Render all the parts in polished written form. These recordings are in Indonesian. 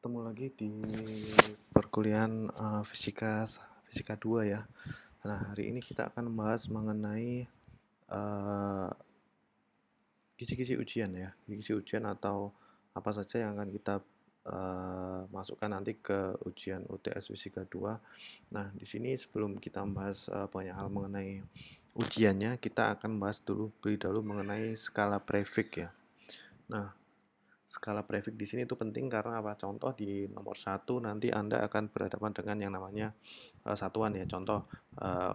Ketemu lagi di perkuliahan fisika 2 ya. Nah, hari ini kita akan membahas mengenai kisi-kisi ujian ya. Kisi ujian atau apa saja yang akan kita masukkan nanti ke ujian UTS Fisika 2. Nah, di sini sebelum kita membahas banyak hal mengenai ujiannya, kita akan bahas lebih dahulu mengenai skala prefik ya. Nah, skala prefik di sini itu penting karena apa? Contoh di nomor 1 nanti Anda akan berhadapan dengan yang namanya satuan ya. Contoh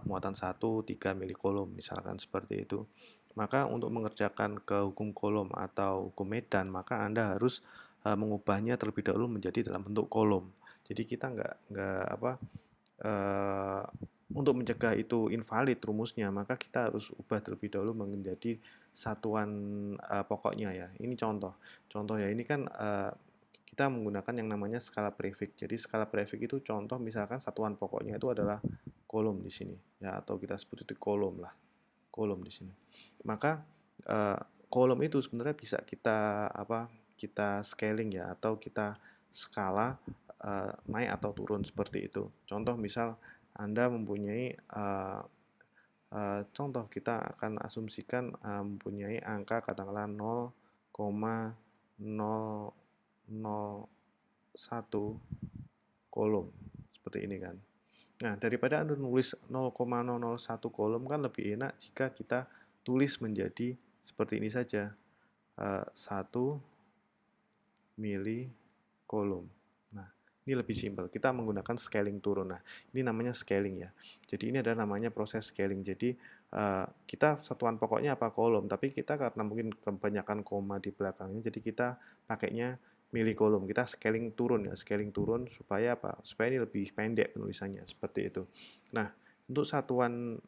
muatan 1 3 milikolom misalkan seperti itu. Maka untuk mengerjakan ke hukum kolom atau hukum medan, maka Anda harus mengubahnya terlebih dahulu menjadi dalam bentuk kolom. Jadi kita nggak apa uh, untuk mencegah itu invalid rumusnya, maka kita harus ubah terlebih dahulu menjadi satuan pokoknya ya. Ini contoh ya. Ini kan kita menggunakan yang namanya skala prefik. Jadi skala prefik itu contoh misalkan satuan pokoknya itu adalah kolom di sini ya, atau kita sebut itu kolom lah, kolom di sini. Maka uh, kolom itu sebenarnya bisa kita scaling ya, atau kita skala naik atau turun seperti itu. Contoh misal Anda mempunyai contoh kita akan asumsikan mempunyai angka katakanlah 0,001 kolom seperti ini kan. Nah, daripada Anda nulis 0,001 kolom kan lebih enak jika kita tulis menjadi seperti ini saja. 1 mili kolom. Nah, ini lebih simpel. Kita menggunakan scaling turun. Nah, ini namanya scaling ya. Jadi ini adalah namanya proses scaling. Jadi kita satuan pokoknya apa kolom, tapi kita karena mungkin kebanyakan koma di belakangnya, jadi kita pakainya mili kolom. Kita scaling turun ya, scaling turun supaya apa? Supaya ini lebih pendek penulisannya seperti itu. Nah, untuk satuan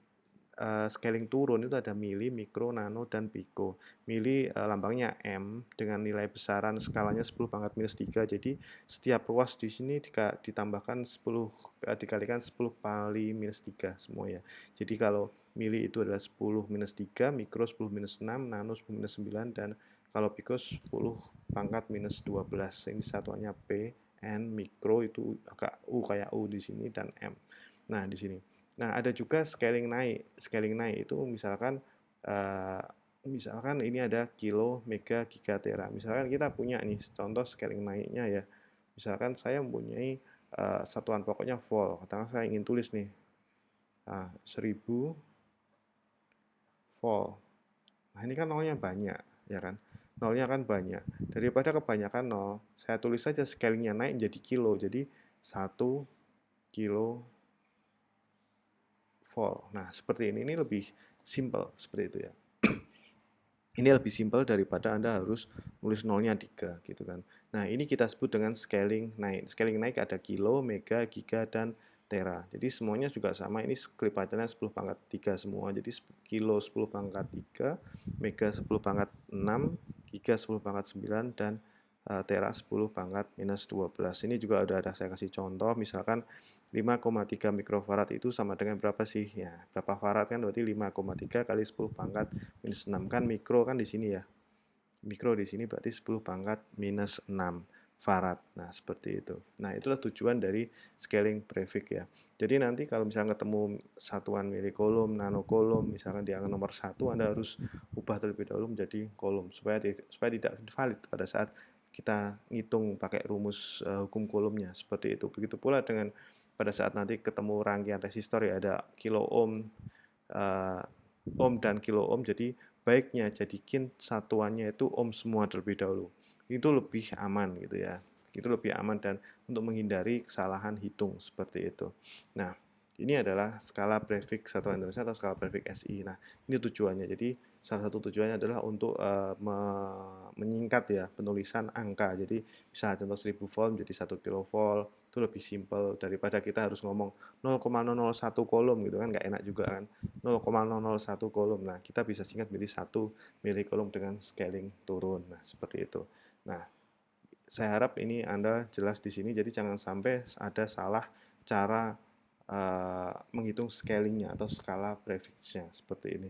scaling turun itu ada mili, mikro, nano, dan piko. Mili lambangnya M dengan nilai besaran skalanya 10 pangkat minus 3. Jadi setiap ruas di sini ditambahkan 10 dikalikan 10 kali minus 3 semua ya. Jadi kalau mili itu adalah 10 minus 3, mikro 10 minus 6, nano 10 minus 9, dan kalau piko 10 pangkat minus 12. Ini satuannya P, N, mikro itu agak U kayak U di sini, dan M. Nah, di sini. Nah, ada juga scaling naik. Scaling naik itu misalkan ini ada kilo, mega, giga, tera. Misalkan kita punya nih contoh scaling naiknya ya. Misalkan saya mempunyai satuan pokoknya volt. Katakan saya ingin tulis nih 1000 volt. Nah, ini kan nolnya banyak, ya kan? Nolnya kan banyak. Daripada kebanyakan nol, saya tulis saja scalingnya naik menjadi kilo. Jadi 1 kilo volt. Nah, seperti ini lebih simple seperti itu ya. Ini lebih simpel daripada Anda harus nulis nolnya 3 gitu kan. Nah, ini kita sebut dengan scaling naik. Scaling naik ada kilo, mega, giga, dan tera. Jadi semuanya juga sama. Ini kelipatannya 10 pangkat 3 semua. Jadi kilo 10 pangkat 3, mega 10 pangkat 6, giga 10 pangkat 9, dan tera 10 pangkat minus 12. Ini juga udah ada saya kasih contoh, misalkan 5,3 mikrofarad itu sama dengan berapa sih? Ya, berapa farad kan berarti 5,3 kali 10 pangkat minus 6 kan mikro kan di sini ya. Mikro di sini berarti 10 pangkat minus 6 farad. Nah, seperti itu. Nah, itulah tujuan dari scaling prefix ya. Jadi nanti kalau misalnya ketemu satuan milikolom, nanokolom, misalkan di angka nomor 1, Anda harus ubah terlebih dahulu menjadi kolom supaya tidak valid pada saat kita ngitung pakai rumus hukum kolomnya seperti itu. Begitu pula dengan pada saat nanti ketemu rangkaian resistor ya, ada kilo ohm, ohm dan kilo ohm, jadi baiknya jadikan satuannya itu ohm semua terlebih dahulu. Itu lebih aman gitu ya. Itu lebih aman dan untuk menghindari kesalahan hitung seperti itu. Nah, ini adalah skala prefix satuan Indonesia atau skala prefix SI. Nah, ini tujuannya. Jadi salah satu tujuannya adalah untuk menyingkat ya penulisan angka. Jadi bisa contoh 1000 volt menjadi 1 kilovolt, itu lebih simpel daripada kita harus ngomong 0,001 kolom gitu kan, nggak enak juga kan. 0,001 kolom. Nah, kita bisa singkat menjadi 1 milikolom dengan scaling turun. Nah, seperti itu. Nah, saya harap ini Anda jelas di sini, jadi jangan sampai ada salah cara menghitung scalingnya atau skala prefixnya seperti ini.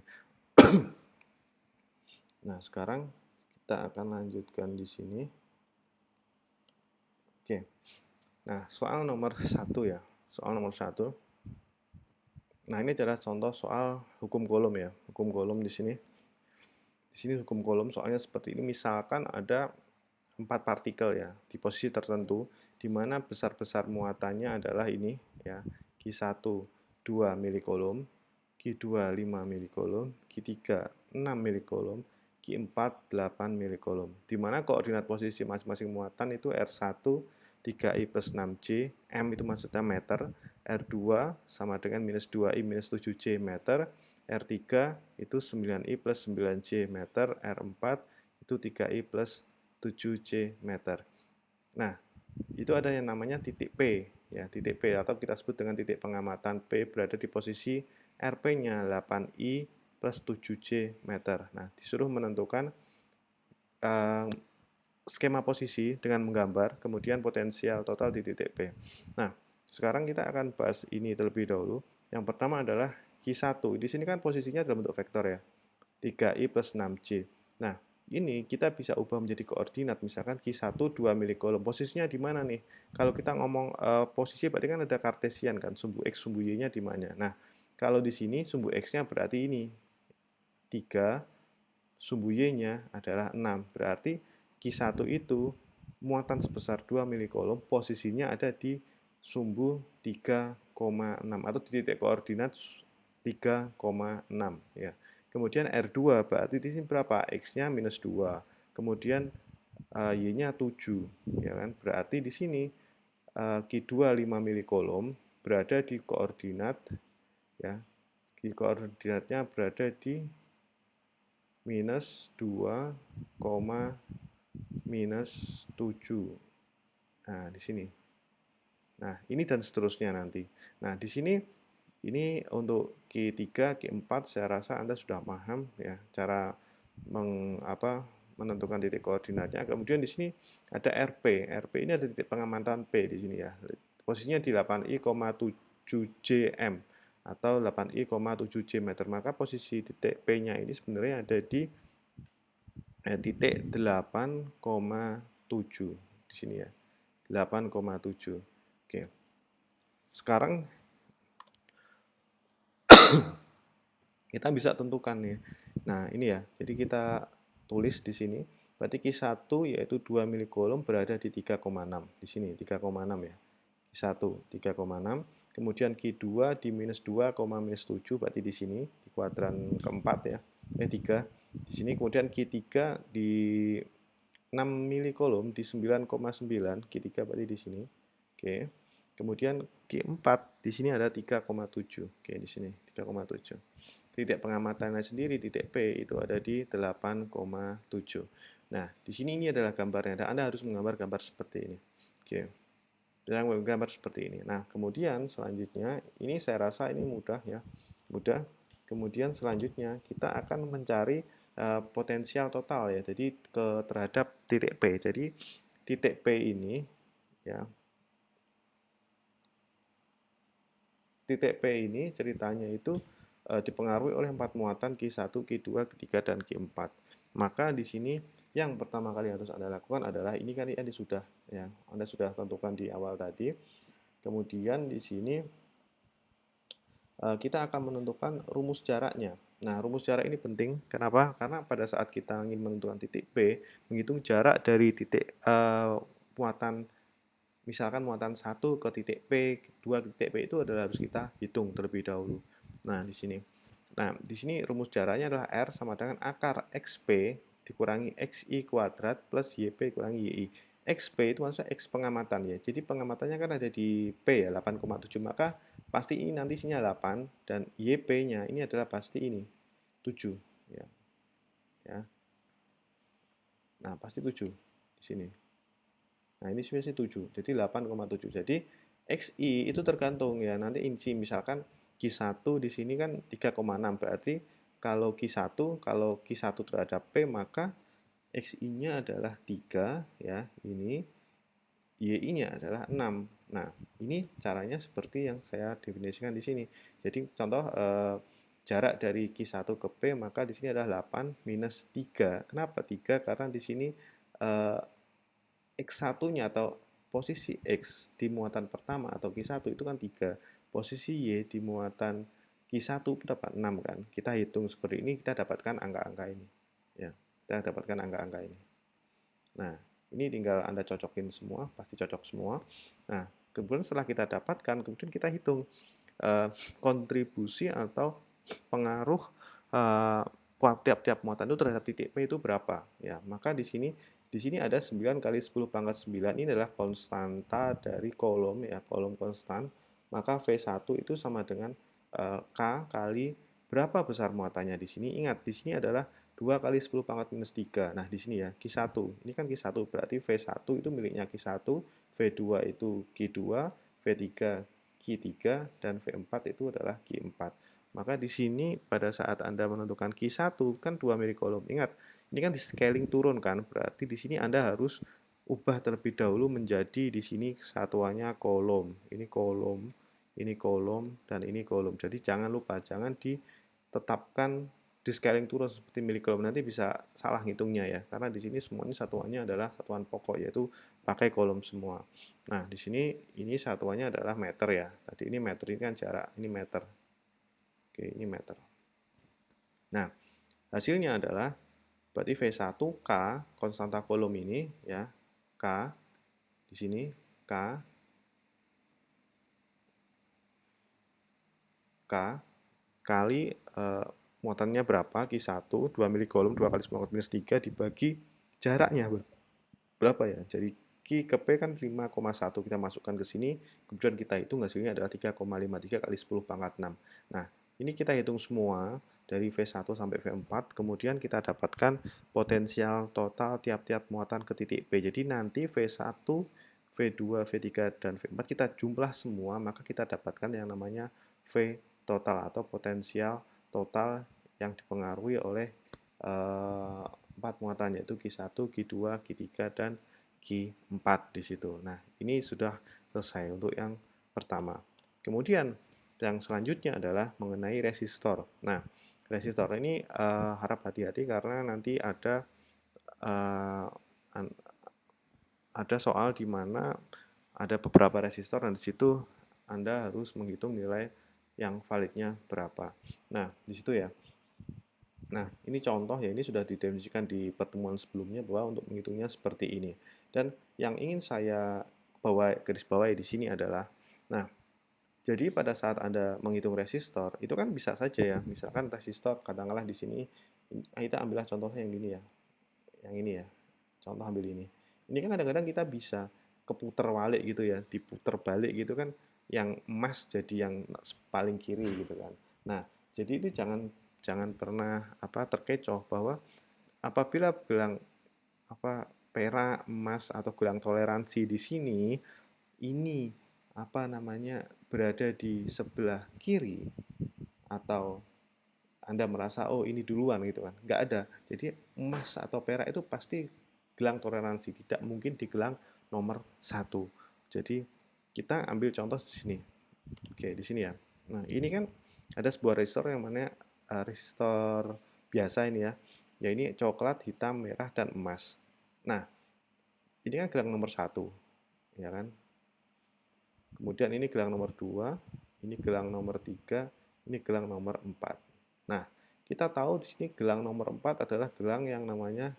Nah, sekarang kita akan lanjutkan di sini. Oke. Nah, soal nomor 1 ya. Soal nomor 1. Nah, ini adalah contoh soal hukum kolom ya. Hukum kolom di sini. Di sini hukum kolom soalnya seperti ini. Misalkan ada 4 partikel ya di posisi tertentu di mana besar-besar muatannya adalah ini ya. Q1 2 milikolom, Q2 5 milikolom, Q3 6 milikolom, Q4 8 milikolom. Di mana koordinat posisi masing-masing muatan itu R1 3I plus 6J, M itu maksudnya meter, R2 sama dengan minus 2I minus 7J meter, R3 itu 9I plus 9J meter, R4 itu 3I plus 7J meter. Nah, itu ada yang namanya titik P, ya, titik P atau kita sebut dengan titik pengamatan. P berada di posisi RP-nya 8I plus 7J meter. Nah, disuruh menentukan skema posisi dengan menggambar, kemudian potensial total di titik P. Nah, sekarang kita akan bahas ini terlebih dahulu. Yang pertama adalah Q1. Di sini kan posisinya dalam bentuk vektor ya. 3I plus 6J. Nah, ini kita bisa ubah menjadi koordinat. Misalkan Q1 2 milikolom. Posisinya di mana nih? Kalau kita ngomong posisi berarti kan ada kartesian kan, sumbu X, sumbu Y-nya di mana. Nah, kalau di sini sumbu X-nya berarti ini 3, sumbu Y-nya adalah 6. Berarti Q1 itu muatan sebesar 2 milikolom, posisinya ada di sumbu 3,6 atau di titik koordinat 3,6 ya. Kemudian R2 berarti di sini berapa? X-nya minus 2. Kemudian Y-nya 7 ya kan. Berarti di sini Q2 5 milikolom berada di koordinat ya. Di koordinatnya berada di minus 2, minus 7. Nah, di sini. Nah, ini dan seterusnya nanti. Nah, di sini ini untuk Q3, Q4 saya rasa Anda sudah paham ya cara menentukan titik koordinatnya. Kemudian di sini ada RP. RP ini ada titik pengamatan P di sini ya. Posisinya di 8I,7 jm atau 8I,7 J meter. Maka posisi titik P-nya ini sebenarnya ada di titik 8,7 di sini ya. 8,7. Oke. Sekarang kita bisa tentukan nih. Nah, ini ya. Jadi kita tulis di sini. Berarti Q1 yaitu 2 milikolom berada di 3,6. Di sini 3,6 ya. Q1 3,6. Kemudian Q2 di minus 2, minus 7 berarti di sini di kuadran keempat ya. 3 di sini. Kemudian Q3 di 6 milikolom di 9,9, Q3 berarti di sini. Oke. Kemudian Q4 di sini ada 3,7. Oke, di sini 3,7. Titik pengamatannya sendiri titik P itu ada di 8,7. Nah, di sini ini adalah gambarnya. Dan Anda harus menggambar gambar seperti ini. Oke. Gambar seperti ini. Nah, kemudian selanjutnya ini saya rasa ini mudah ya. Mudah. Kemudian selanjutnya kita akan mencari potensial total ya. Jadi terhadap titik P. Jadi titik P ini ya. Titik P ini ceritanya itu dipengaruhi oleh 4 muatan Q1, Q2, Q3 dan Q4. Maka di sini yang pertama kali harus Anda lakukan adalah ini kan Anda sudah ya, Anda sudah tentukan di awal tadi. Kemudian di sini kita akan menentukan rumus jaraknya. Nah, rumus jarak ini penting. Kenapa? Karena pada saat kita ingin menentukan titik P, menghitung jarak dari titik muatan, misalkan muatan 1 ke titik P, 2 ke titik P itu adalah harus kita hitung terlebih dahulu. Nah, di sini. Nah, di sini rumus jaraknya adalah R sama dengan akar XP dikurangi XI kuadrat plus YP kurangi YI. XP itu maksudnya X pengamatan ya. Jadi pengamatannya kan ada di P ya, 8,7. Maka pasti ini nanti isinya 8 dan YP-nya ini adalah pasti ini 7 ya. Ya. Nah, pasti 7 di sini. Nah, ini spesies 7. Jadi 8,7. Jadi XI itu tergantung ya. Nanti inci misalkan Q1 di sini kan 3,6. Berarti kalau Q1 terhadap P maka XI-nya adalah 3 ya. Ini YI-nya adalah 6. Nah, ini caranya seperti yang saya definisikan di sini. Jadi contoh jarak dari Q1 ke P maka di sini adalah 8 minus 3. Kenapa 3? Karena di sini X1-nya atau posisi X di muatan pertama atau Q1 itu kan 3. Posisi Y di muatan Q1 dapat 6 kan. Kita hitung seperti ini, kita dapatkan angka-angka ini. Ya, kita dapatkan angka-angka ini. Nah, ini tinggal Anda cocokin semua, pasti cocok semua. Nah, kemudian setelah kita dapatkan, kemudian kita hitung kontribusi atau pengaruh tiap-tiap muatan itu terhadap titik P itu berapa. Ya, maka di sini ada 9 kali 10 pangkat 9, ini adalah konstanta dari kolom ya, kolom konstan. Maka V1 itu sama dengan K kali berapa besar muatannya di sini. Ingat, di sini adalah 2 kali 10 pangkat minus 3. Nah, di sini ya, Q1. Ini kan Q1, berarti V1 itu miliknya Q1, V2 itu Q2, V3 Q3, dan V4 itu adalah Q4. Maka di sini pada saat Anda menentukan Q1 kan 2 mili kolom. Ingat, ini kan di scaling turun kan, berarti di sini Anda harus ubah terlebih dahulu menjadi di sini satuannya kolom. Ini kolom, dan ini kolom. Jadi jangan lupa, jangan ditetapkan di scaling turun seperti mili kolom, nanti bisa salah ngitungnya ya, karena di sini semuanya satuannya adalah satuan pokok, yaitu pakai kolom semua. Nah, di sini ini satuannya adalah meter ya. Tadi ini meter, ini kan jarak, ini meter. Oke, ini meter. Nah, hasilnya adalah berarti V1 K, konstanta kolom ini ya, K di sini K kali muatannya berapa, Q1, 2 mili kolom, 2 kali 10 minus 3 dibagi jaraknya berapa ya. Jadi Q ke P kan 5,1, kita masukkan ke sini, kemudian kita hitung hasilnya adalah 3,53 kali 10 pangkat 6. Nah, ini kita hitung semua dari V1 sampai V4, kemudian kita dapatkan potensial total tiap-tiap muatan ke titik P. Jadi nanti V1, V2, V3, dan V4 kita jumlah semua, maka kita dapatkan yang namanya V total atau potensial total yang dipengaruhi oleh 4 muatan, yaitu Q1, Q2, Q3, dan Q4 di situ. Nah, ini sudah selesai untuk yang pertama. Kemudian yang selanjutnya adalah mengenai resistor. Nah, resistor ini harap hati-hati karena nanti ada soal di mana ada beberapa resistor dan di situ Anda harus menghitung nilai yang validnya berapa. Nah, di situ ya. Nah, ini contoh ya, ini sudah didefinisikan di pertemuan sebelumnya bahwa untuk menghitungnya seperti ini. Dan yang ingin saya garis bawahi di sini adalah, nah, jadi pada saat Anda menghitung resistor, itu kan bisa saja ya, misalkan resistor, katakanlah di sini, kita ambillah contohnya yang gini ya, yang ini ya, contoh ambil ini. Ini kan kadang-kadang kita bisa keputar balik gitu ya, diputar balik gitu kan, yang emas jadi yang paling kiri gitu kan. Nah, jadi itu jangan pernah terkecoh bahwa apabila gelang perak, emas, atau gelang toleransi di sini ini berada di sebelah kiri, atau Anda merasa oh ini duluan gitu kan, nggak ada. Jadi emas atau perak itu pasti gelang toleransi, tidak mungkin di gelang nomor 1. Jadi kita ambil contoh di sini. Oke, di sini ya. Nah, ini kan ada sebuah resistor yang mana resistor biasa ini ya. Ya, ini coklat, hitam, merah, dan emas. Nah, ini kan gelang nomor 1, ya kan? Kemudian ini gelang nomor 2, ini gelang nomor 3, ini gelang nomor 4. Nah, kita tahu di sini gelang nomor 4 adalah gelang yang namanya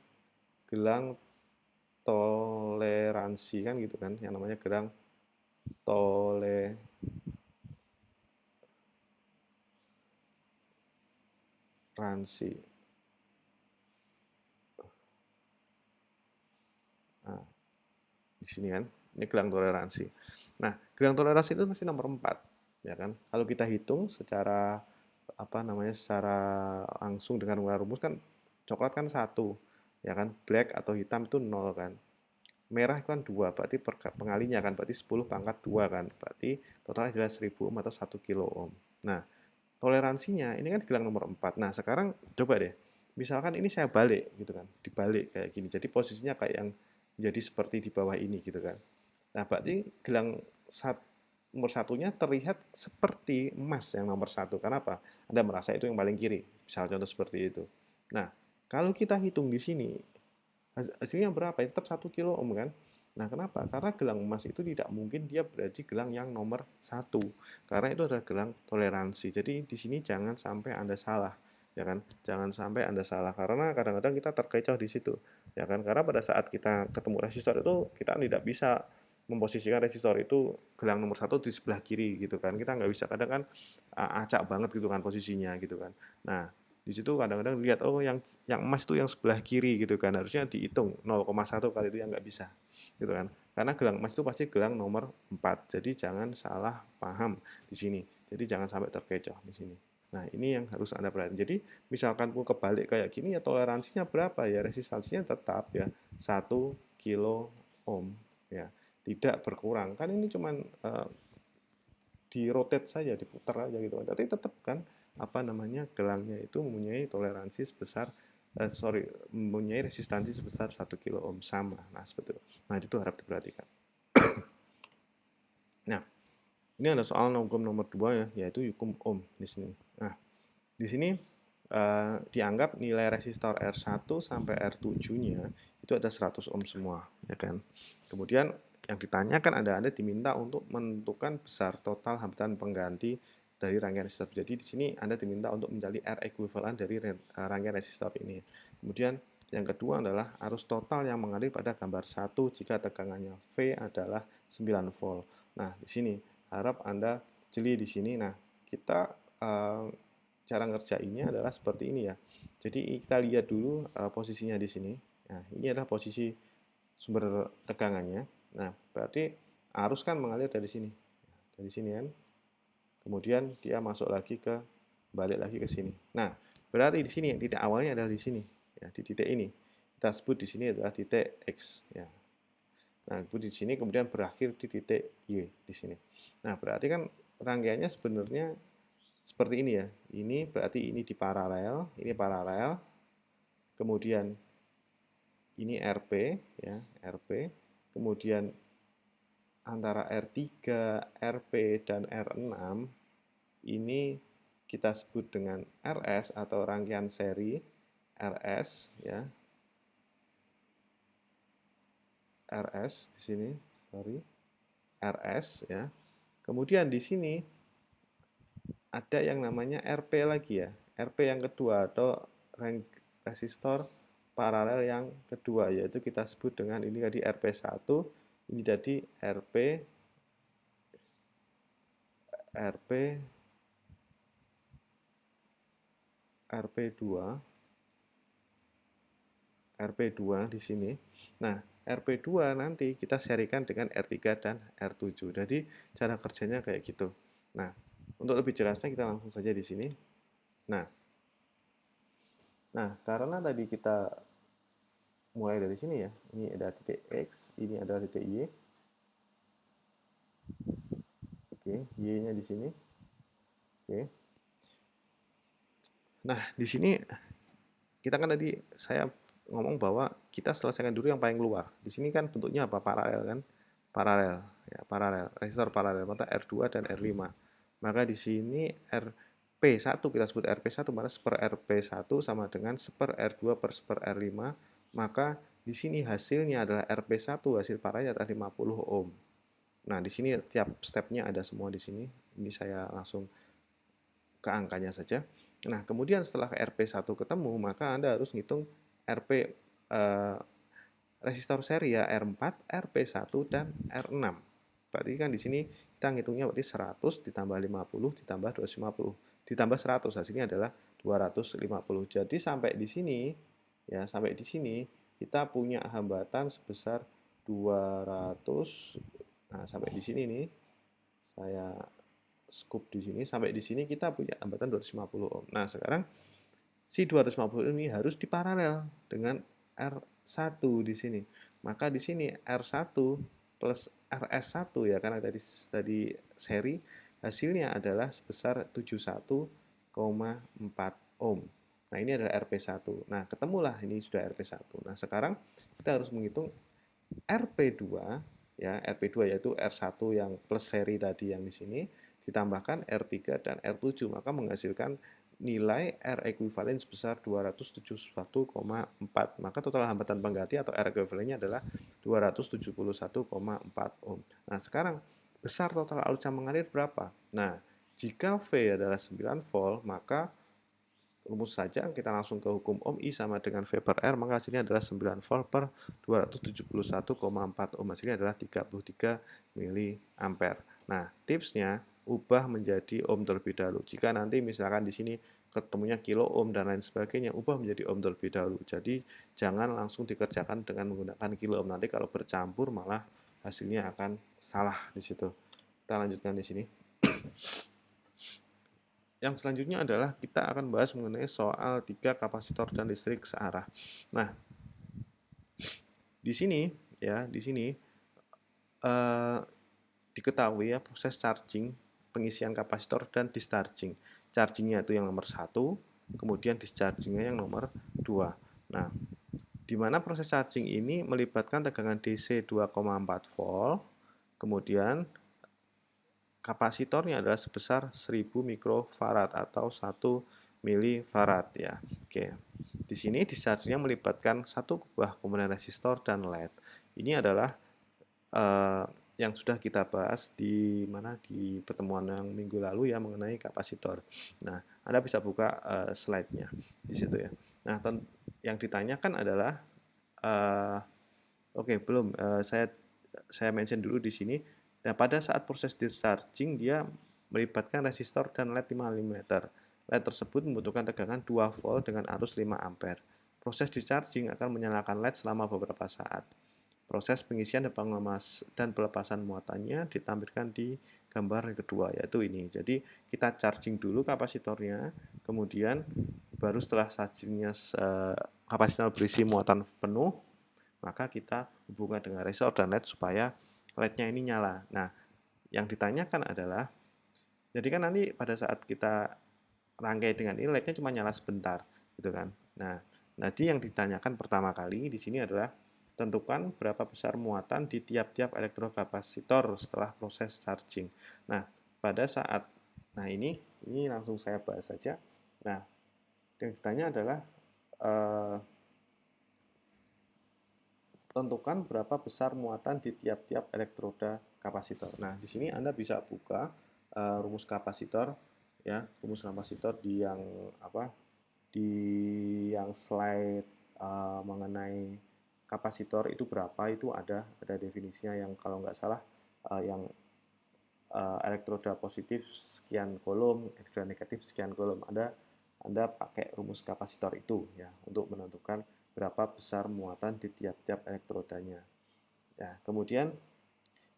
gelang toleransi kan gitu kan, yang namanya gelang toleransi. Nah, di sini kan, ini gelang toleransi. Nah, gelang toleransi itu masih nomor 4, ya kan? Kalau kita hitung secara secara langsung dengan menggunakan rumus kan, coklat kan 1, ya kan? Black atau hitam itu 0 kan? Merah kan 2, berarti pengalinya kan, berarti 10 pangkat 2 kan, berarti totalnya adalah 1000 ohm atau 1 kilo ohm. Nah, toleransinya ini kan gelang nomor 4. Nah, sekarang coba deh, misalkan ini saya balik gitu kan, dibalik kayak gini, jadi posisinya kayak yang menjadi seperti di bawah ini gitu kan. Nah, berarti gelang nomor satunya terlihat seperti emas yang nomor 1. Kenapa? Anda merasa itu yang paling kiri, misal contoh seperti itu. Nah, kalau kita hitung di sini, hasilnya berapa? Tetap 1 kilo ohm kan? Nah, kenapa? Karena gelang emas itu tidak mungkin dia berarti gelang yang nomor satu, karena itu adalah gelang toleransi. Jadi di sini jangan sampai Anda salah, ya kan? Jangan sampai Anda salah, karena kadang-kadang kita terkecoh di situ, ya kan? Karena pada saat kita ketemu resistor itu kita tidak bisa memposisikan resistor itu gelang nomor satu di sebelah kiri gitu kan, kita nggak bisa, kadang kan acak banget gitu kan posisinya gitu kan. Nah, di situ kadang-kadang lihat, oh yang emas itu yang sebelah kiri gitu kan, harusnya dihitung 0,1 kali itu, yang nggak bisa gitu kan, karena gelang emas itu pasti gelang nomor 4, jadi jangan salah paham di sini, jadi jangan sampai terkecoh di sini. Nah, ini yang harus Anda perhatikan. Jadi misalkan pun kebalik kayak gini, ya toleransinya berapa ya, resistansinya tetap ya 1 kilo ohm ya, tidak berkurang kan, ini cuman di rotate saja, diputar aja gitu. Tapi tetap kan apa namanya, gelangnya itu mempunyai toleransi sebesar mempunyai resistansi sebesar 1 kilo ohm sama. Nah, seperti itu. Nah, itu harap diperhatikan. Nah, ini ada soal hukum nomor 2 ya, yaitu hukum ohm di sini. Nah, di sini dianggap nilai resistor R1 sampai R7-nya itu ada 100 ohm semua, ya kan. Kemudian yang ditanyakan Anda diminta untuk menentukan besar total hambatan pengganti dari rangkaian resistor. Jadi di sini Anda diminta untuk mencari R ekuivalen dari rangkaian resistor ini. Kemudian yang kedua adalah arus total yang mengalir pada gambar 1 jika tegangannya V adalah 9 volt. Nah, di sini harap Anda jeli di sini. Nah, kita cara ngerjainnya adalah seperti ini ya. Jadi kita lihat dulu posisinya di sini. Nah, ini adalah posisi sumber tegangannya. Nah, berarti arus kan mengalir dari sini. Dari sini kan. Kemudian dia masuk lagi balik lagi ke sini. Nah, berarti di sini titik awalnya adalah di sini. Ya, di titik ini. Kita sebut di sini adalah titik X. Ya. Nah, di sini kemudian berakhir di titik Y di sini. Nah, berarti kan rangkaiannya sebenarnya seperti ini ya. Ini berarti ini di paralel, ini paralel. Kemudian ini RP ya, RP. Kemudian antara R3, RP dan R6 ini kita sebut dengan RS atau rangkaian seri RS ya. RS di sini, sorry. RS ya. Kemudian di sini ada yang namanya RP lagi ya. RP yang kedua atau resistor paralel yang kedua, yaitu kita sebut dengan ini tadi RP1, ini jadi RP2 RP2 di sini. Nah, RP2 nanti kita serikan dengan R3 dan R7. Jadi cara kerjanya kayak gitu. Nah, untuk lebih jelasnya kita langsung saja di sini. Nah, karena tadi kita mulai dari sini ya, ini ada titik X, ini ada titik Y. Oke, Y-nya di sini. Oke. Nah, di sini kita kan tadi saya ngomong bahwa kita selesaikan dulu yang paling luar. Di sini kan bentuknya apa? Paralel kan? Paralel, ya, paralel. Resistor paralel, maka R2 dan R5. Maka di sini RP1 kita sebut RP1, mana seper RP1 sama dengan seper R2 per seper R5. Maka di sini hasilnya adalah RP1, hasil paralel adalah 50 ohm. Nah, di sini tiap stepnya ada semua di sini. Ini saya langsung ke angkanya saja. Nah, kemudian setelah RP1 ketemu, maka Anda harus ngitung RP resistor seri ya, R4, RP1 dan R6. Berarti kan di sini kita ngitungnya berarti 100 ditambah 50 ditambah 250 ditambah 100, hasilnya adalah 250. Jadi sampai di sini ya, sampai di sini kita punya hambatan sebesar 200. Nah, sampai di sini nih saya scoop di sini, sampai di sini kita punya hambatan 250 ohm. Nah, sekarang si 250 ini harus diparalel dengan R1 di sini. Maka di sini R1 plus RS1 ya, karena tadi seri, hasilnya adalah sebesar 71,4 ohm. Nah, ini adalah RP1. Nah, ketemulah ini sudah RP1. Nah, sekarang kita harus menghitung RP2 ya, RP2 yaitu R1 yang plus seri tadi yang di sini ditambahkan R3 dan R7, maka menghasilkan nilai R ekuivalen sebesar 271,4. Maka total hambatan pengganti atau R ekuivalennya adalah 271,4 ohm. Nah, sekarang besar total arus yang mengalir berapa? Nah, jika V adalah 9 volt, maka rumus saja kita langsung ke hukum Ohm, I sama dengan V per R, maka hasilnya adalah 9 volt per 271,4 ohm. Hasilnya adalah 33 miliampere. Nah, tipsnya ubah menjadi ohm terlebih dahulu. Jika nanti misalkan di sini ketemunya kilo ohm dan lain sebagainya, ubah menjadi ohm terlebih dahulu. Jadi jangan langsung dikerjakan dengan menggunakan kilo ohm. Nanti kalau bercampur malah hasilnya akan salah di situ. Kita lanjutkan di sini. Yang selanjutnya adalah kita akan bahas mengenai soal 3 kapasitor dan listrik searah. Nah, di sini eh, diketahui ya proses charging, pengisian kapasitor dan discharging. Chargingnya itu yang nomor 1, kemudian dischargingnya yang nomor 2. Nah, di mana proses charging ini melibatkan tegangan DC 2,4 volt, kemudian kapasitornya adalah sebesar 1000 mikrofarad atau 1 milifarad ya. Oke. Di sini discharge-nya melibatkan satu buah komponen resistor dan LED. Ini adalah yang sudah kita bahas di pertemuan yang minggu lalu ya mengenai kapasitor. Nah, Anda bisa buka slide-nya di situ ya. Nah, yang ditanyakan adalah belum saya mention dulu di sini. Nah, pada saat proses discharging dia melibatkan resistor dan LED 5 mm. LED tersebut membutuhkan tegangan 2 volt dengan arus 5 ampere. Proses discharging akan menyalakan LED selama beberapa saat. Proses pengisian dan pelepasan muatannya ditampilkan di gambar kedua, yaitu ini. Jadi kita charging dulu kapasitornya, kemudian baru setelah kapasitor berisi muatan penuh, maka kita hubungkan dengan resistor dan LED supaya LED-nya ini nyala. Nah, yang ditanyakan adalah, jadi kan nanti pada saat kita rangkai dengan ini LED-nya cuma nyala sebentar, gitu kan. Nah, nanti yang ditanyakan pertama kali di sini adalah tentukan berapa besar muatan di tiap-tiap elektrodekapasitor setelah proses charging. Nah, ini langsung saya bahas saja. Nah, yang ditanya adalah tentukan berapa besar muatan di tiap-tiap elektroda kapasitor. Nah, di sini Anda bisa buka rumus kapasitor ya, rumus kapasitor di yang slide mengenai kapasitor itu berapa, itu ada definisinya yang kalau nggak salah yang elektroda positif sekian kolom, elektroda negatif sekian kolom. Anda pakai rumus kapasitor itu ya untuk menentukan berapa besar muatan di tiap-tiap elektrodanya. Ya, kemudian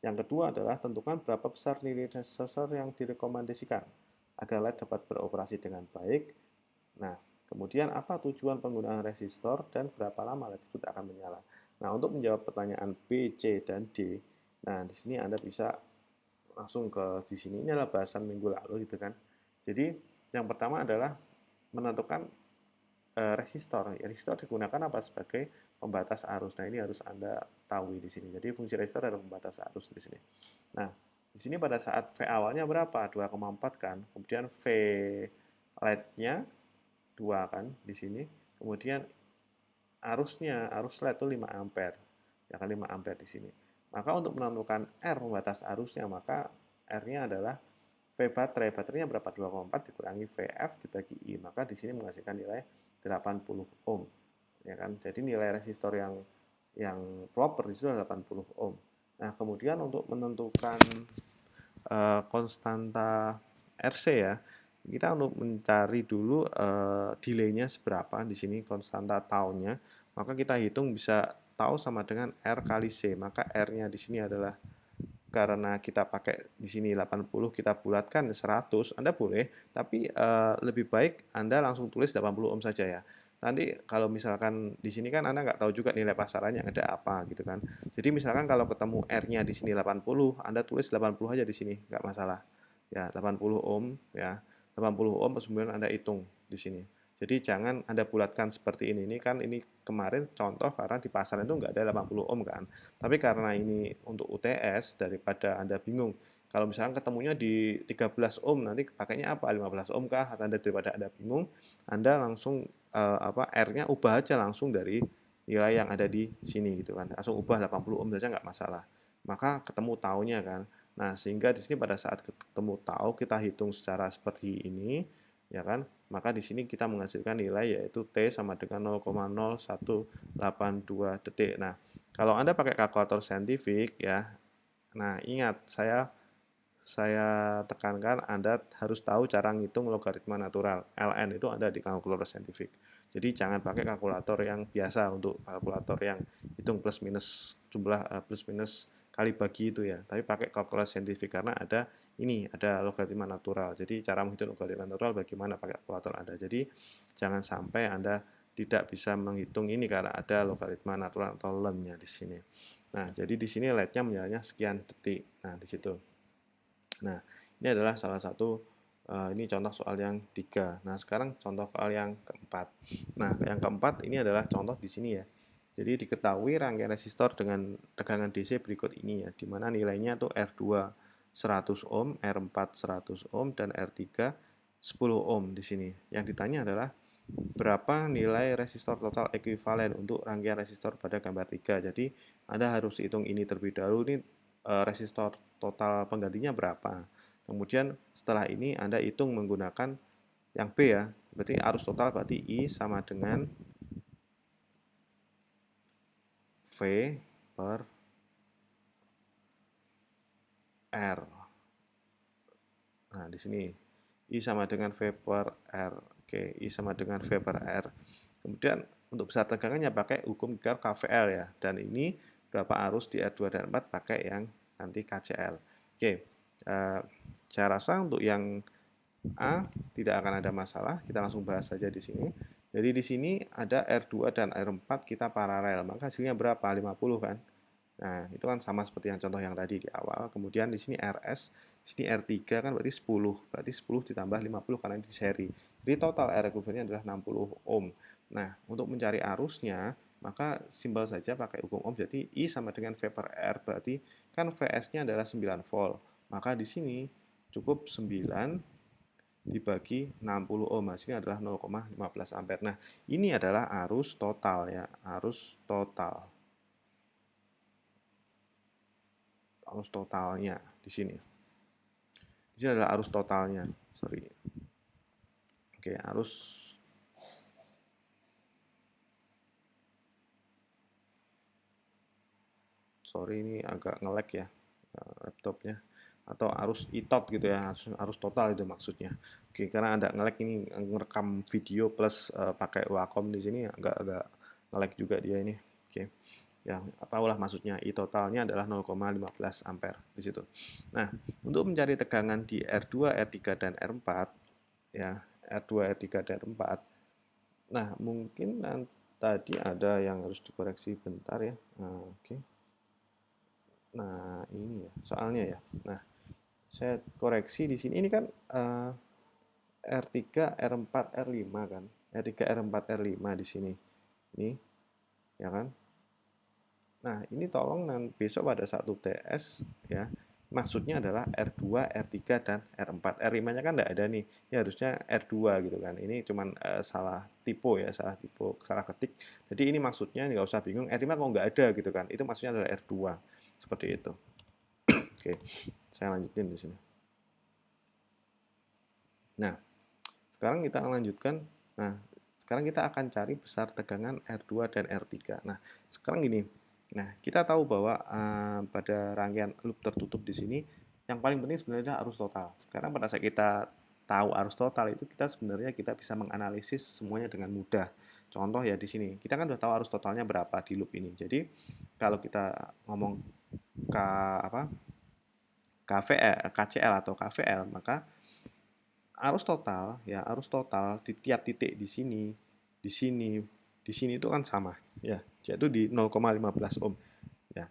yang kedua adalah tentukan berapa besar nilai resistor yang direkomendasikan agar LED dapat beroperasi dengan baik. Nah, kemudian apa tujuan penggunaan resistor dan berapa lama LED tersebut akan menyala. Nah, untuk menjawab pertanyaan B, C, dan D, nah di sini Anda bisa langsung ke di sini. Ini adalah bahasan minggu lalu gitu kan. Jadi yang pertama adalah menentukan resistor. Resistor digunakan apa sebagai pembatas arus. Nah, ini harus Anda tahu di sini. Jadi fungsi resistor adalah pembatas arus di sini. Nah, di sini pada saat V awalnya berapa? 2,4 kan. Kemudian V LED-nya 2 kan di sini. Kemudian arus LED itu 5 ampere. Ya kan 5 ampere di sini. Maka untuk menentukan R pembatas arusnya, maka R-nya adalah V baterai. Baterainya berapa? 2,4 dikurangi VF dibagi I. Maka di sini menghasilkan nilai 80 ohm. Ya kan? Jadi nilai resistor yang proper itu adalah 80 ohm. Nah, kemudian untuk menentukan konstanta RC ya, kita untuk mencari dulu delay-nya seberapa. Di sini konstanta tahunnya, maka kita hitung bisa tahu sama dengan R kali C. Maka R-nya di sini adalah, karena kita pakai di sini 80, kita bulatkan 100, Anda boleh, tapi lebih baik Anda langsung tulis 80 ohm saja ya. Nanti kalau misalkan di sini kan Anda nggak tahu juga nilai pasarannya ada apa gitu kan. Jadi misalkan kalau ketemu R-nya di sini 80, Anda tulis 80 aja di sini, nggak masalah. Ya, 80 ohm ya. 80 ohm kemudian Anda hitung di sini. Jadi jangan Anda bulatkan seperti ini. Ini kan ini kemarin contoh karena di pasaran itu nggak ada 80 ohm kan. Tapi karena ini untuk UTS, daripada Anda bingung Kalau misalkan ketemunya di 13 ohm, nanti pakainya apa? 15 ohm kah? Atau daripada Anda bingung, Anda langsung R-nya ubah aja langsung dari nilai yang ada di sini gitu kan. Langsung ubah 80 ohm saja nggak masalah. Maka ketemu taunya kan. Nah, sehingga di sini pada saat ketemu tau kita hitung secara seperti ini, ya kan? Maka di sini kita menghasilkan nilai yaitu T sama dengan 0,0182 detik. Nah, kalau Anda pakai kalkulator saintifik ya, nah ingat saya tekankan Anda harus tahu cara ngitung logaritma natural. LN itu ada di kalkulator saintifik. Jadi jangan pakai kalkulator yang biasa untuk kalkulator yang hitung plus minus jumlah plus minus kali bagi itu ya. Tapi pakai kalkulator saintifik karena ada logaritma natural. Jadi cara menghitung logaritma natural bagaimana pakai kalkulator Anda. Jadi jangan sampai Anda tidak bisa menghitung ini karena ada logaritma natural atau ln-nya di sini. Nah, jadi di sini LED-nya menyalanya sekian detik. Nah, di situ. Nah, ini adalah salah satu ini contoh soal yang 3. Nah, sekarang contoh soal yang keempat. Nah, yang keempat ini adalah contoh di sini ya. Jadi diketahui rangkaian resistor dengan tegangan DC berikut ini ya, di mana nilainya tuh R2 100 ohm, R4 100 ohm, dan R3 10 ohm di sini. Yang ditanya adalah berapa nilai resistor total ekuivalen untuk rangkaian resistor pada gambar 3. Jadi, Anda harus hitung ini terlebih dahulu, ini resistor total penggantinya berapa. Kemudian setelah ini Anda hitung menggunakan yang B ya, berarti arus total berarti I sama dengan V per R. Nah, di sini I sama dengan V per R. Oke, I sama dengan V per R. Kemudian untuk besar tegangannya pakai hukum KVL ya. Dan ini berapa arus di R2 dan R4 pakai yang nanti KCL. Oke, saya rasa untuk yang A tidak akan ada masalah. Kita langsung bahas saja di sini. Jadi di sini ada R2 dan R4 kita paralel. Maka hasilnya berapa? 50 kan? Nah, itu kan sama seperti yang contoh yang tadi di awal. Kemudian di sini RS, di sini R3 kan berarti 10. Berarti 10 ditambah 50 karena di seri. Jadi total R ekuivalennya adalah 60 ohm. Nah, untuk mencari arusnya, maka simbol saja pakai hukum ohm. Jadi I sama dengan V per R, berarti kan VS-nya adalah 9 volt. Maka di sini cukup 9 dibagi 60 ohm. Hasilnya adalah 0,15 ampere. Nah, ini adalah arus total ya, arus total. Arus totalnya di sini. Di sini adalah arus totalnya. Sorry. Oke, arus ini agak nge-lag ya laptopnya, atau arus itot gitu ya, arus total itu maksudnya. Oke, karena ada nge-lag ini ngerekam video plus pakai Wacom di sini agak nge-lag juga dia ini. Oke. Ya, apalah maksudnya, I totalnya adalah 0,15 ampere di situ. Nah, untuk mencari tegangan di R2, R3 dan R4 ya, R2, R3 dan R4. Nah, mungkin tadi ada yang harus dikoreksi bentar ya. Nah, oke. Nah, ini ya soalnya ya. Nah, saya koreksi di sini. Ini kan R3, R4, R5 kan. R3, R4, R5 di sini. Ini ya kan? Nah, ini tolong besok pada saat UTS ya, maksudnya adalah R2, R3 dan R4. R5-nya kan enggak ada nih. Ini harusnya R2 gitu kan. Ini cuman salah tipe ya, salah ketik. Jadi ini maksudnya nggak usah bingung, R5 kok nggak ada gitu kan. Itu maksudnya adalah R2. Seperti itu. Oke, saya lanjutin di sini. Nah, sekarang kita lanjutkan. Nah, sekarang kita akan cari besar tegangan R2 dan R3. Nah, sekarang gini. Nah, kita tahu bahwa pada rangkaian loop tertutup di sini, yang paling penting sebenarnya arus total. Karena pada saat kita tahu arus total itu kita sebenarnya kita bisa menganalisis semuanya dengan mudah. Contoh ya di sini, kita kan sudah tahu arus totalnya berapa di loop ini. Jadi kalau kita ngomong KCL atau KVL, maka arus total ya, arus total di tiap titik di sini, di sini, di sini itu kan sama ya, yaitu di 0,15 ohm ya.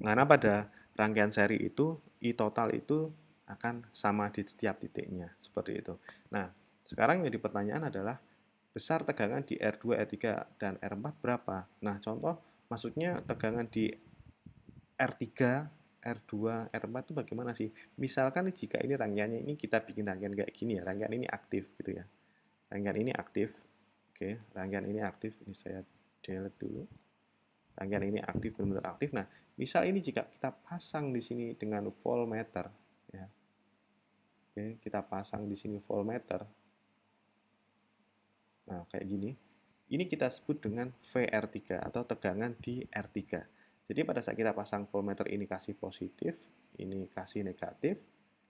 Karena pada rangkaian seri itu I total itu akan sama di setiap titiknya, seperti itu. Nah, sekarang yang jadi pertanyaan adalah besar tegangan di R2, R3 dan R4 berapa? Nah, contoh maksudnya tegangan di R3 R2, R4 itu bagaimana sih? Misalkan jika ini rangkaiannya ini kita bikin rangkaian kayak gini ya, rangkaian ini aktif gitu ya. Rangkaian ini aktif. Oke, rangkaian ini aktif. Ini saya delete dulu. Rangkaian ini aktif, benar-benar aktif. Nah, misal ini jika kita pasang di sini dengan voltmeter ya. Oke, kita pasang di sini voltmeter. Nah, kayak gini. Ini kita sebut dengan VR3 atau tegangan di R3. Jadi pada saat kita pasang voltmeter ini kasih positif, ini kasih negatif,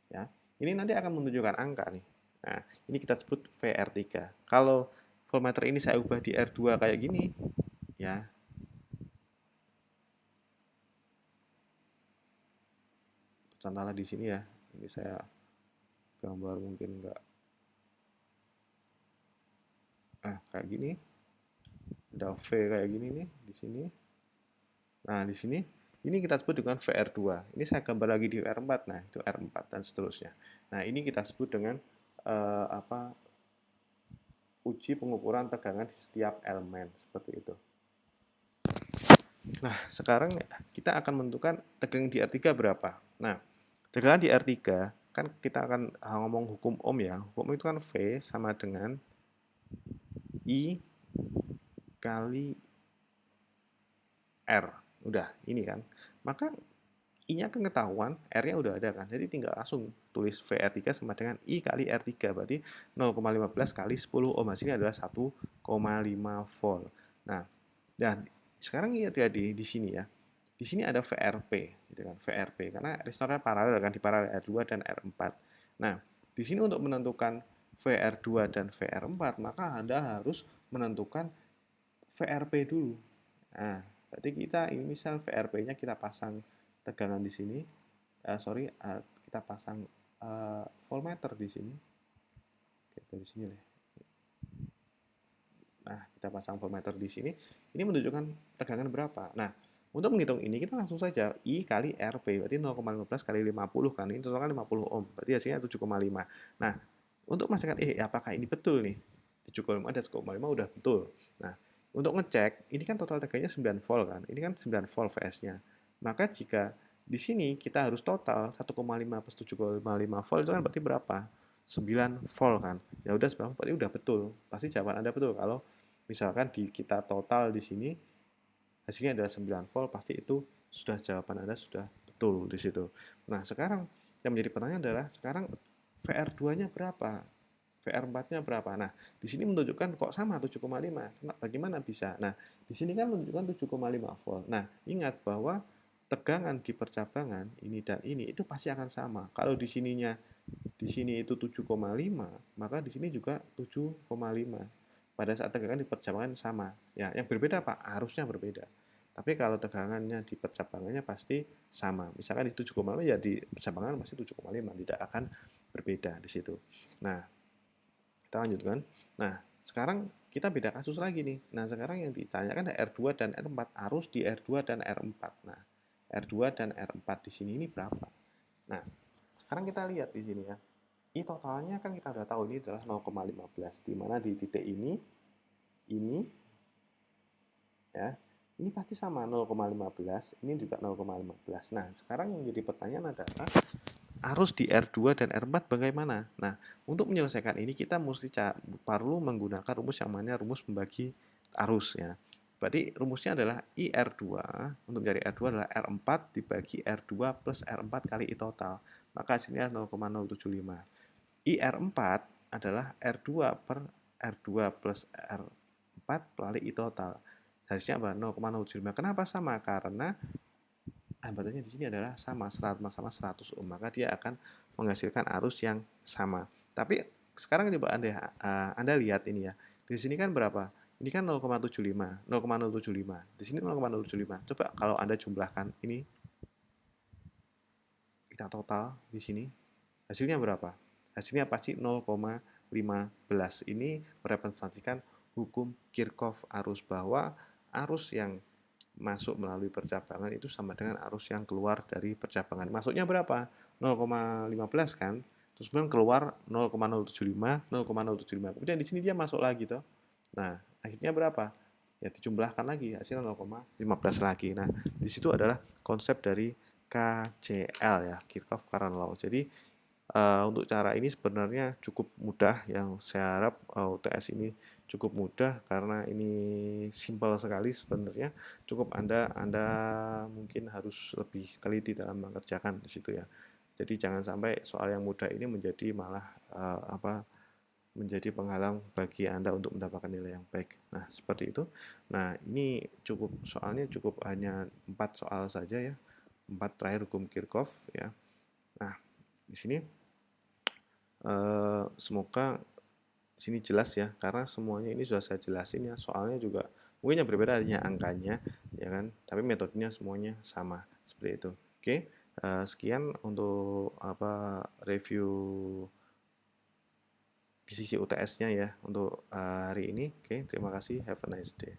ya. Ini nanti akan menunjukkan angka nih. Nah, ini kita sebut VR3. Kalau voltmeter ini saya ubah di R2 kayak gini, ya. Contohnya di sini ya. Ini saya gambar mungkin enggak. Nah, kayak gini. Ada V kayak gini nih di sini. Nah, di sini ini kita sebut dengan VR2. Ini saya gambar lagi di R4. Nah, itu R4 dan seterusnya. Nah, ini kita sebut dengan uji pengukuran tegangan di setiap elemen seperti itu. Nah, sekarang kita akan menentukan tegangan di R3 berapa. Nah, tegangan di R3 kan kita akan ngomong hukum Ohm ya. Hukum itu kan V sama dengan I kali R. Udah, ini kan. Maka I-nya kan ketahuan, R-nya udah ada kan. Jadi tinggal langsung tulis VR3 sama dengan I kali R3. Berarti 0,15 kali 10 ohm. Hasilnya adalah 1,5 volt. Nah, dan sekarang lihat ya di sini ya. Di sini ada VRP, gitu kan. VRP karena resistornya paralel kan, di paralel R2 dan R4. Nah, di sini untuk menentukan VR2 dan VR4, maka Anda harus menentukan VRP dulu. Nah, berarti kita ini misal VRP-nya kita pasang tegangan di sini, kita pasang voltmeter di sini. Oke, dari sini deh. Nah, kita pasang voltmeter di sini. Ini menunjukkan tegangan berapa. Nah, untuk menghitung ini kita langsung saja I kali RP, berarti 0,15 kali 50 kan. Ini totalnya 50 ohm, berarti hasilnya 7,5. Nah, untuk memastikan apakah ini betul nih? 7,5 dan 1,5 udah betul. Nah, untuk ngecek, ini kan total tegangannya 9 volt kan. Ini kan 9 volt VS-nya. Maka jika di sini kita harus total 1,5 plus 7,5 volt itu kan berarti berapa? 9 volt kan. Ya udah 9 volt berarti udah betul. Pasti jawaban Anda betul kalau misalkan kita total di sini hasilnya adalah 9 volt, pasti itu sudah jawaban Anda sudah betul di situ. Nah, sekarang yang menjadi pertanyaan adalah sekarang VR2-nya berapa? VR4-nya berapa? Nah, di sini menunjukkan kok sama 7,5. Bagaimana bisa? Nah, di sini kan menunjukkan 7,5 volt. Nah, ingat bahwa tegangan di percabangan ini dan ini itu pasti akan sama. Kalau di sini itu 7,5, maka di sini juga 7,5. Pada saat tegangan di percabangan sama. Ya, yang berbeda apa? Arusnya berbeda. Tapi kalau tegangannya di percabangannya pasti sama. Misalkan di 7,5 ya di percabangan pasti 7,5, tidak akan berbeda di situ. Nah, kita lanjutkan. Nah, sekarang kita beda kasus lagi nih. Nah, sekarang yang ditanyakan ada R2 dan R4, arus di R2 dan R4. Nah, R2 dan R4 di sini ini berapa? Nah, sekarang kita lihat di sini ya. I totalnya kan kita udah tahu ini adalah 0,15, di mana di titik ini ya, ini pasti sama 0,15, ini juga 0,15. Nah, sekarang yang jadi pertanyaan adalah arus di R2 dan R4 bagaimana? Nah, untuk menyelesaikan ini kita mesti perlu menggunakan rumus yang mana rumus membagi arus ya. Berarti rumusnya adalah IR2, untuk mencari R2 adalah R4 dibagi R2 plus R4 kali I total. Maka hasilnya 0,075. IR4 adalah R2 per R2 plus R4 kali I total. Hasilnya apa? 0,075. Kenapa sama? Karena hambatannya di sini adalah sama 100 ohm, maka dia akan menghasilkan arus yang sama. Tapi sekarang coba Anda lihat ini ya. Di sini kan berapa? Ini kan 0,75, 0,075. Di sini 0,075. Coba kalau Anda jumlahkan ini, kita total di sini, hasilnya berapa? Hasilnya pasti 0,15. Ini merepresentasikan hukum Kirchhoff arus, bahwa arus yang masuk melalui percabangan itu sama dengan arus yang keluar dari percabangan. Masuknya berapa? 0,15 kan? Terus kemudian keluar 0,075, 0,075. Kemudian di sini dia masuk lagi toh. Nah, akhirnya berapa? Ya dijumlahkan lagi, hasilnya 0,15 lagi. Nah, di situ adalah konsep dari KCL ya, Kirchhoff Current Law. Jadi untuk cara ini sebenarnya cukup mudah, yang saya harap UTS ini cukup mudah karena ini simpel sekali sebenarnya. Cukup Anda mungkin harus lebih teliti dalam mengerjakan di situ ya. Jadi jangan sampai soal yang mudah ini menjadi malah menjadi penghalang bagi Anda untuk mendapatkan nilai yang baik. Nah, seperti itu. Nah, ini soalnya cukup hanya 4 soal saja ya. 4 terakhir hukum Kirchhoff ya. Nah, di sini semoga sini jelas ya, karena semuanya ini sudah saya jelasin ya. Soalnya juga mungkin yang berbeda hanya angkanya ya kan, tapi metodenya semuanya sama seperti itu. Oke, sekian untuk review kisi UTS-nya ya untuk hari ini. Oke, terima kasih. Have a nice day.